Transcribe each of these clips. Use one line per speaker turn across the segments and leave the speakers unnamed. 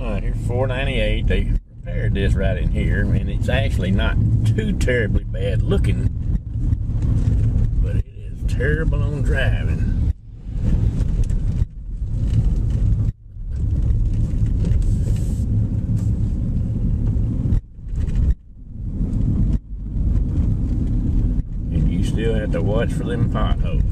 Alright, here's 498. They repaired this right in here, and it's actually not too terribly bad looking, but it is terrible on driving. And you still have to watch for them potholes.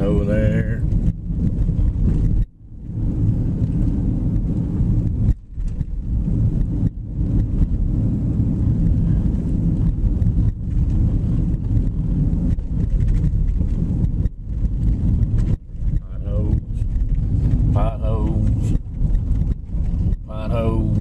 Over there. Potholes. Potholes.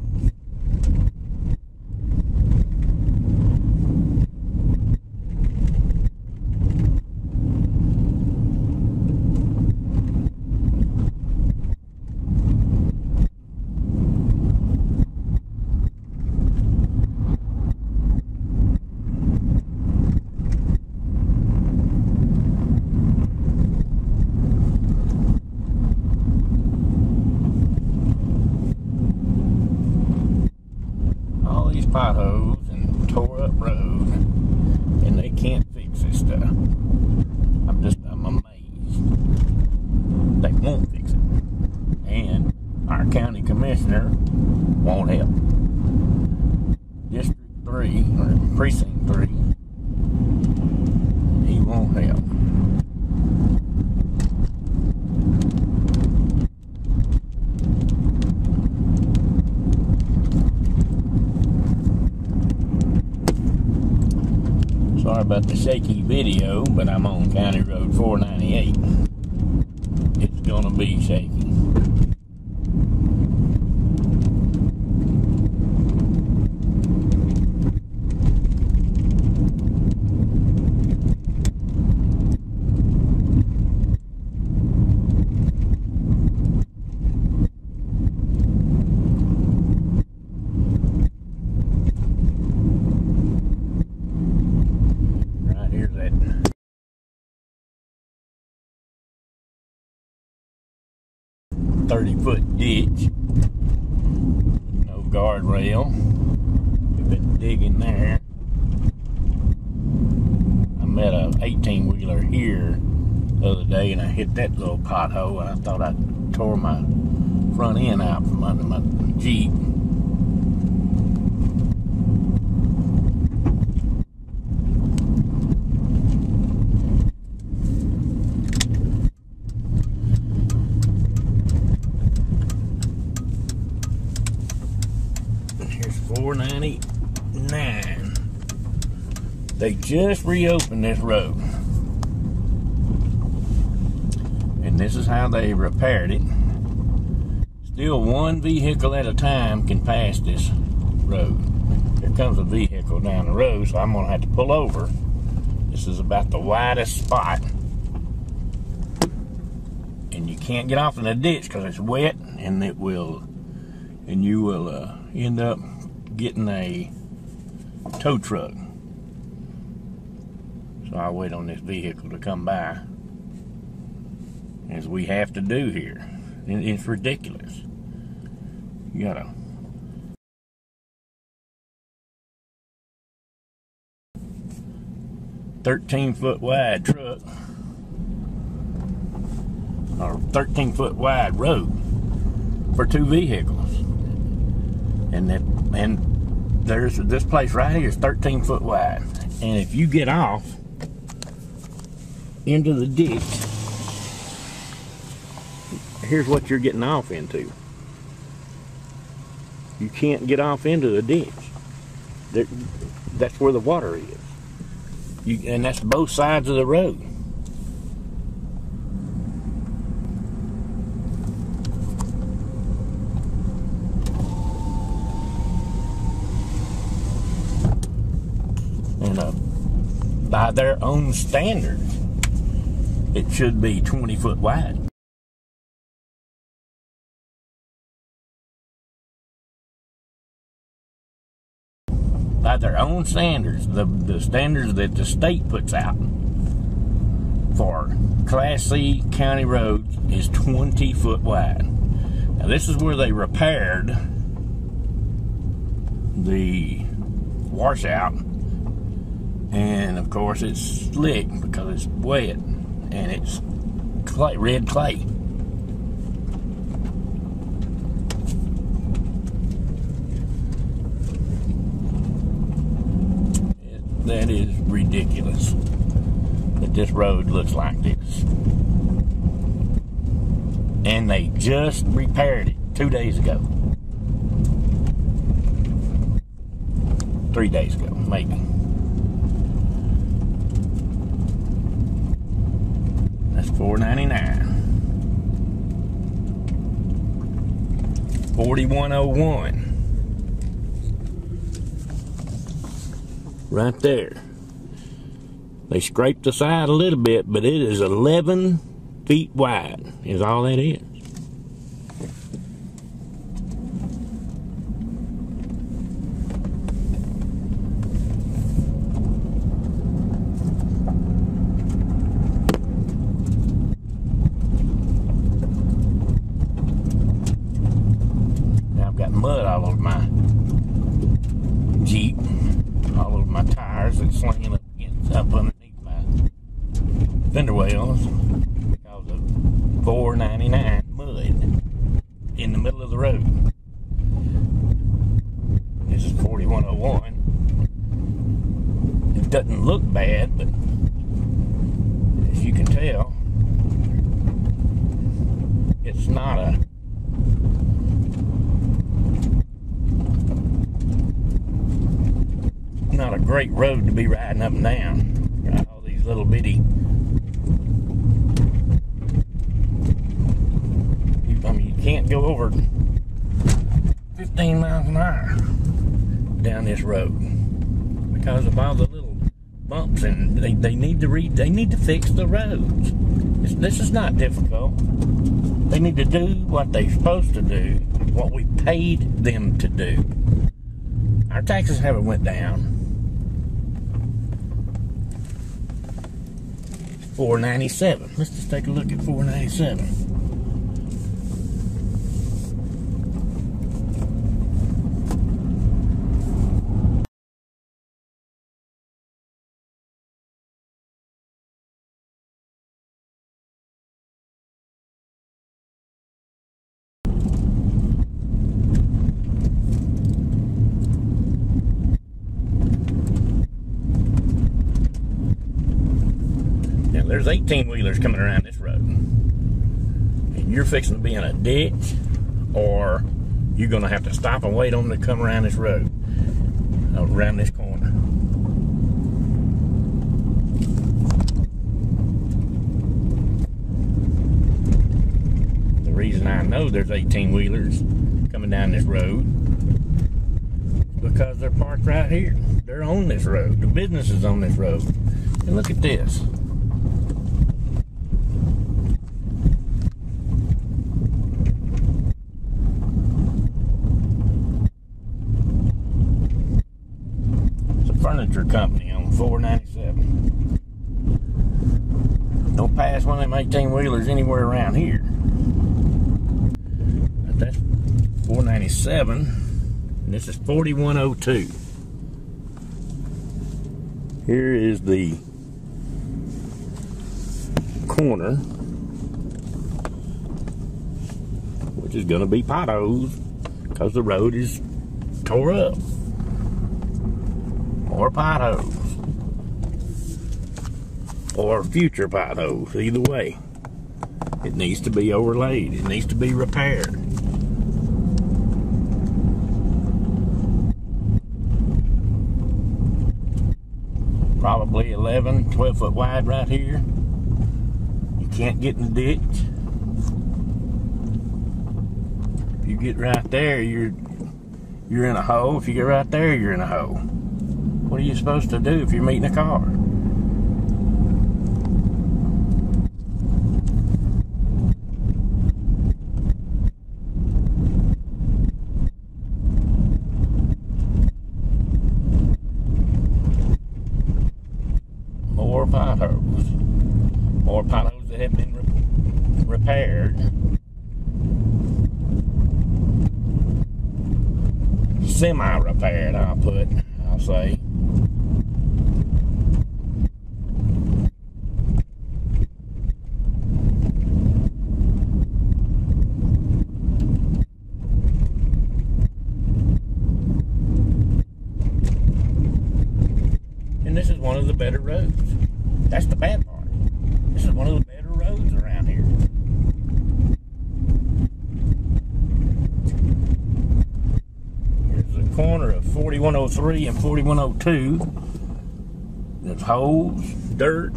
Potholes and tore up road, and they can't fix this stuff. I'm amazed they won't fix it, and our county commissioner won't help. District 3 or Precinct 3, he won't help. Sorry about the shaky video, but I'm on County Road 498. It's gonna be shaky. Right here's that 30-foot ditch. No guardrail. We've been digging there. I met a 18-wheeler here the other day, and I hit that little pothole. I thought I tore my front end out from under my Jeep. Here's 499. They just reopened this road, and this is how they repaired it. Still, one vehicle at a time can pass this road. Here comes a vehicle down the road, so I'm gonna have to pull over. This is about the widest spot, and you can't get off in the ditch because it's wet, and you will end up getting a tow truck. So I'll wait on this vehicle to come by, as we have to do here. It's ridiculous. You got a 13-foot wide truck, or 13-foot wide road for two vehicles, and there's this place right here is 13-foot wide, and if you get off into the ditch, here's what you're getting off into. You can't get off into the ditch. That's where the water is. And that's both sides of the road. And by their own standards, it should be 20 foot wide. by their own standards, the standards that the state puts out for Class C county roads is 20 foot wide. Now this is where they repaired the washout, and of course it's slick because it's wet and it's clay, red clay. That is ridiculous that this road looks like this. And they just repaired it 2 days ago. 3 days ago, maybe. That's $4.99. 4101. Right there. They scraped the side a little bit, but it is 11 feet wide, is all that is. Now I've got mud all over my Jeep. All over my tires that's slinging up underneath my fender wells because of $4.99 mud in the middle of the road. This is 4101. It doesn't look bad, but as you can tell, it's not a great road to be riding up and down. Got all these little bitty, I mean, you can't go over 15 miles an hour down this road because of all the little bumps, and they need to fix the roads. This is not difficult. They need to do what they're supposed to do, what we paid them to do. Our taxes haven't went down. $4.97. Let's just take a look at $4.97. There's 18-wheelers coming around this road, and you're fixing to be in a ditch, or you're going to have to stop and wait on them to come around this road, around this corner. The reason I know there's 18-wheelers coming down this road is because they're parked right here. They're on this road. The business is on this road. And look at this. Furniture company on $4.97. Don't pass one of them 18-wheelers anywhere around here. But that's $4.97, and this is 4102. Here is the corner, which is going to be potholes because the road is tore up. Or potholes, or future potholes. Either way, it needs to be overlaid. It needs to be repaired. Probably 11, 12 foot wide right here. You can't get in the ditch. If you get right there, you're in a hole. If you get right there, you're in a hole. What are you supposed to do if you're meeting a car? repaired. Semi-repaired, I'll say. And this is one of the better roads. That's the bad part. This is one of the better roads around here. Here's the corner of 4103 and 4102. There's holes, dirt.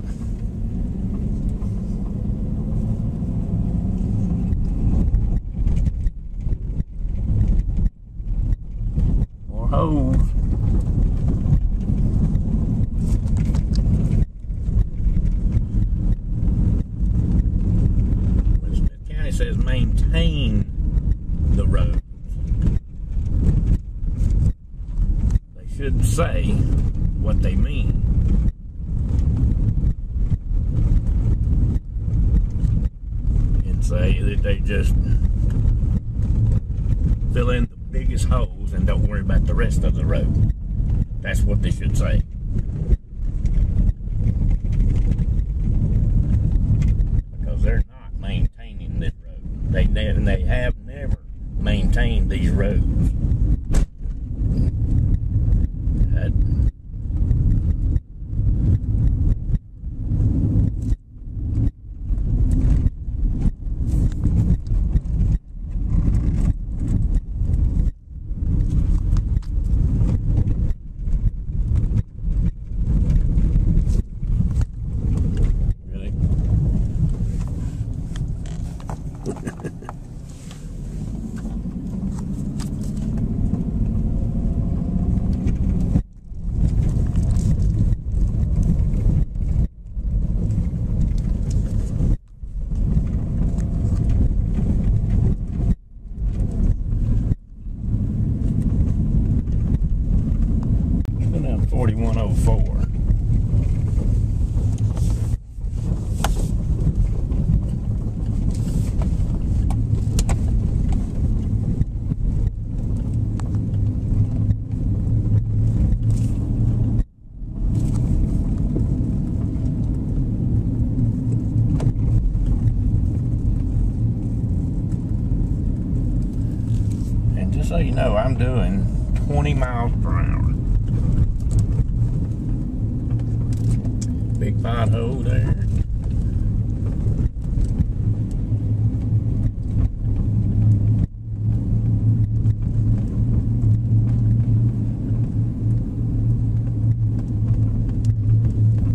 More holes. Says maintain the roads. They should say what they mean. And say that they just fill in the biggest holes and don't worry about the rest of the road. That's what they should say. Because they're not maintaining this road. They have never maintained these roads. Really? Been down 4104. And just so you know, I'm doing 20 miles per hour. Big pothole there.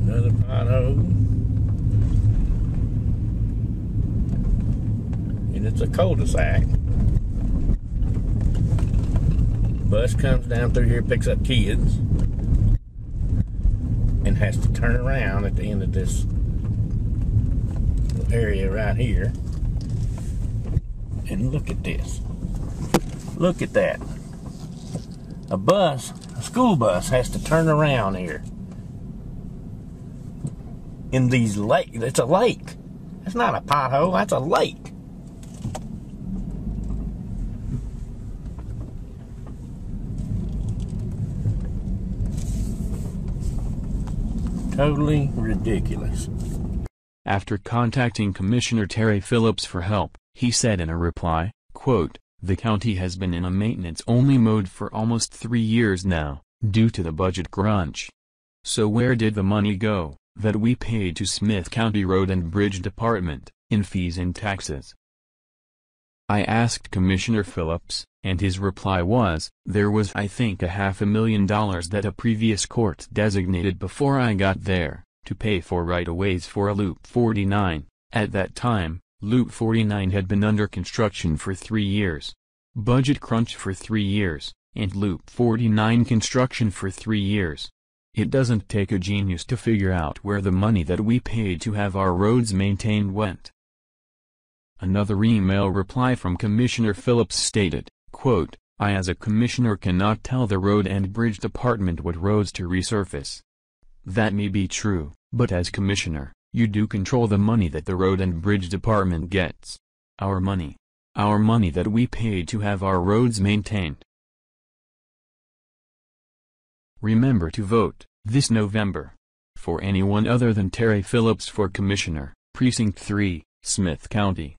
Another pothole. And it's a cul-de-sac. Bus comes down through here, picks up kids, and has to turn around at the end of this area right here. And look at this. Look at that. A school bus has to turn around here. In these lakes. It's a lake. That's not a pothole, that's a lake. Totally ridiculous.
After contacting Commissioner Terry Phillips for help, he said in a reply, quote, "The county has been in a maintenance-only mode for almost 3 years now, due to the budget crunch. So where did the money go, that we paid to Smith County Road and Bridge Department, in fees and taxes?" I asked Commissioner Phillips, and his reply was, "There was I think $500,000 that a previous court designated before I got there, to pay for right-of-ways for a Loop 49. At that time, Loop 49 had been under construction for 3 years. Budget crunch for 3 years, and Loop 49 construction for 3 years. It doesn't take a genius to figure out where the money that we paid to have our roads maintained went." Another email reply from Commissioner Phillips stated, quote, "I as a commissioner cannot tell the Road and Bridge Department what roads to resurface. That may be true, but as commissioner, You do control the money that the Road and Bridge Department gets. Our money. Our money that we pay to have our roads maintained. Remember to vote, this November, for anyone other than Terry Phillips for Commissioner, Precinct 3, Smith County.